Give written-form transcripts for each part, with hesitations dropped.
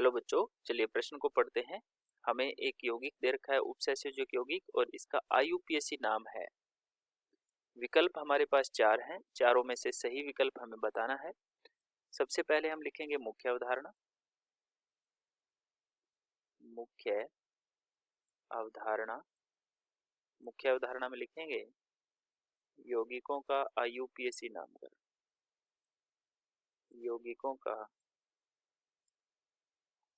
Hello बच्चों, चलिए प्रश्न को पढ़ते हैं। हमें एक यौगिक दे रखा है, उपसंयोजक यौगिक, और इसका आईयूपीएसी नाम है। विकल्प हमारे पास 4 हैं, चारों में से सही विकल्प हमें बताना है। सबसे पहले हम लिखेंगे मुख्य अवधारणा। मुख्य अवधारणा मुख्य अवधारणा में लिखेंगे यौगिकों का आईयूपीएसी नामकरण। यौगिकों का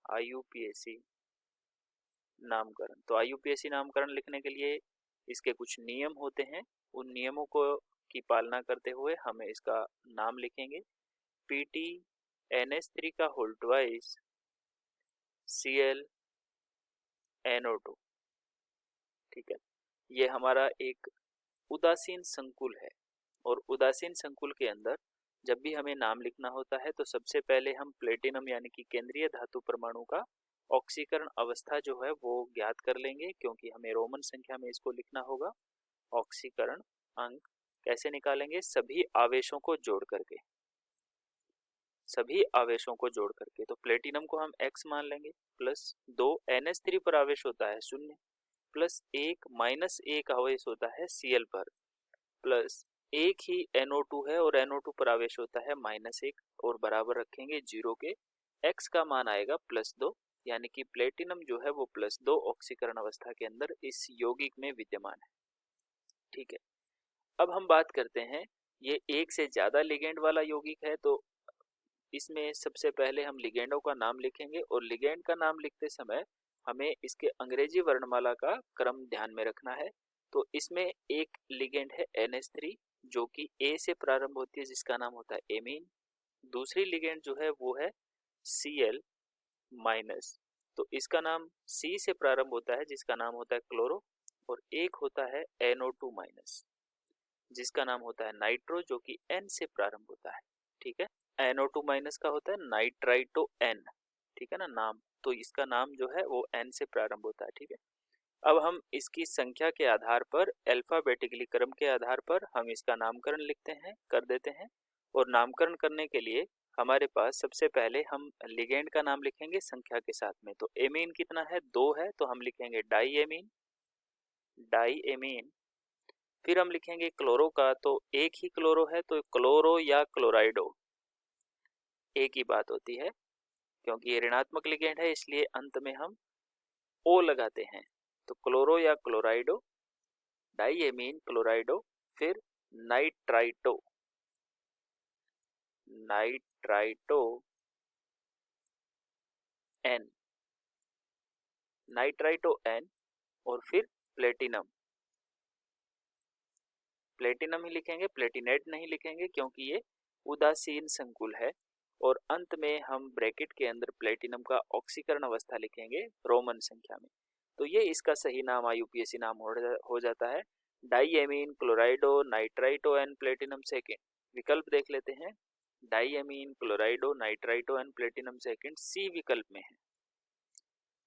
आईयूपीएसी नामकरण। तो आईयूपीएसी नामकरण लिखने के लिए इसके कुछ नियम होते हैं, उन नियमों को की पालना करते हुए हमें इसका नाम लिखेंगे। PT NH3 का होल ट्वाइस ClNO2। ठीक है, ये हमारा एक उदासीन संकुल है, और उदासीन संकुल के अंदर जब भी हमें नाम लिखना होता है तो सबसे पहले हम प्लेटिनम यानी कि केंद्रीय धातु परमाणु का ऑक्सीकरण अवस्था जो है वो ज्ञात कर लेंगे, क्योंकि हमें रोमन संख्या में इसको लिखना होगा। ऑक्सीकरण अंक कैसे निकालेंगे? सभी आवेशों को जोड़ करके। सभी आवेशों को जोड़ करके तो प्लेटिनम को हम X मान लेंगे, प्लस 2 NH3 पर आवेश होता है 0, प्लस 1 माइनस 1 आवेश होता है Cl पर, प्लस 1 ही NO2 है और NO2 पर आवेश होता है -1, और बराबर रखेंगे 0 के। X का मान आएगा +2, यानी कि प्लेटिनम जो है वो +2 ऑक्सीकरण अवस्था के अंदर इस यौगिक में विद्यमान है। ठीक है, अब हम बात करते हैं, ये एक से ज्यादा लिगेंड वाला यौगिक है, तो इसमें सबसे पहले हम लिगेंडों का नाम लिखेंगे, और लिगेंड का नाम लिखते समय हमें इसके अंग्रेजी वर्णमाला का क्रम ध्यान में रखना है। तो इसमें एक लिगेंड है NH3 जो कि A से प्रारंभ होती है, जिसका नाम होता है एमीन। दूसरी लिगेंड जो है वो है Cl-, तो इसका नाम C से प्रारंभ होता है, जिसका नाम होता है क्लोरो। और एक होता है NO2-, जिसका नाम होता है नाइट्रो, जो कि N से प्रारंभ होता है। ठीक है, NO2- का होता है नाइट्राइटो N। ठीक है ना नाम, तो इसका नाम जो है वो N से प्रारंभ होता है। ठीक है, अब हम इसकी संख्या के आधार पर, अल्फाबेटिकली क्रम के आधार पर हम इसका नामकरण लिखते हैं, कर देते हैं। और नामकरण करने के लिए हमारे पास सबसे पहले हम लिगेंड का नाम लिखेंगे संख्या के साथ में। तो एमीन कितना है? 2 है, तो हम लिखेंगे डाईएमीन। डाईएमीन। फिर हम लिखेंगे क्लोरो का, तो एक ही क्लोरो है, तो क्लोरो या क्लोराइडो एक ही बात होती है, क्योंकि ये ऋणात्मक लिगेंड है इसलिए अंत में हम O लगाते हैं। तो क्लोरो या क्लोराइडो, डाईएमीन क्लोराइडो, फिर nitrito, nitrito N, nitrito N, और फिर प्लेटिनम। प्लेटिनम ही लिखेंगे, प्लेटिनेट नहीं लिखेंगे, क्योंकि ये उदासीन संकुल है। और अंत में हम ब्रैकेट के अंदर प्लेटिनम का ऑक्सीकरण अवस्था लिखेंगे रोमन संख्या में। तो ये इसका सही नाम आईयूपीएसी नाम हो जाता है, diammine chlorido nitrito N platinum second. विकल्प देख लेते हैं, diammine chlorido nitrito N platinum second C विकल्प में है,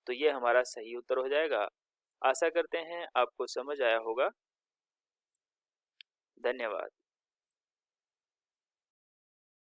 तो ये हमारा सही उत्तर हो जाएगा। आशा करते हैं आपको समझ आया होगा। धन्यवाद।